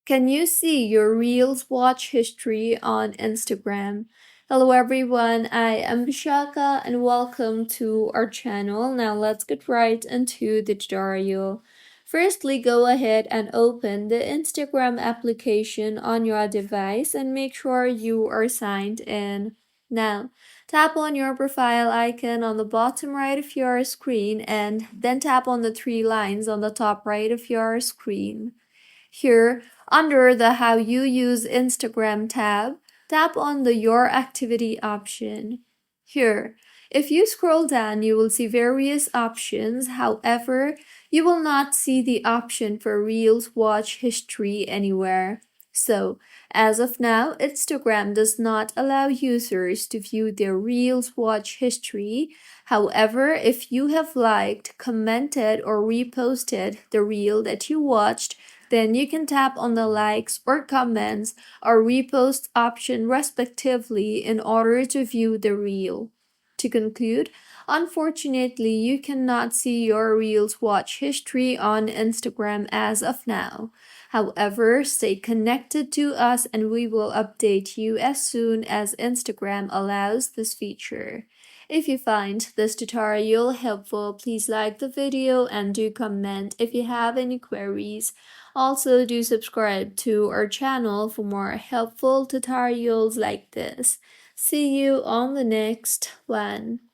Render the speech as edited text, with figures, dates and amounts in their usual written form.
Can you see your Reels watch history on Instagram? Hello everyone, I am Bishaka and welcome to our channel. Now let's get right into the tutorial. Firstly, go ahead and open the Instagram application on your device and make sure you are signed in. Now, tap on your profile icon on the bottom right of your screen and then tap on the three lines on the top right of your screen. Here, under the How You Use Instagram tab, tap on the Your Activity option. Here, if you scroll down, you will see various options. However, you will not see the option for Reels Watch History anywhere. So, as of now, Instagram does not allow users to view their Reels Watch history. However, if you have liked, commented, or reposted the reel that you watched, then you can tap on the likes or comments or repost option respectively in order to view the reel. To conclude, unfortunately, you cannot see your Reels watch history on Instagram as of now. However, stay connected to us and we will update you as soon as Instagram allows this feature. If you find this tutorial helpful, please like the video and do comment if you have any queries. Also, do subscribe to our channel for more helpful tutorials like this. See you on the next one.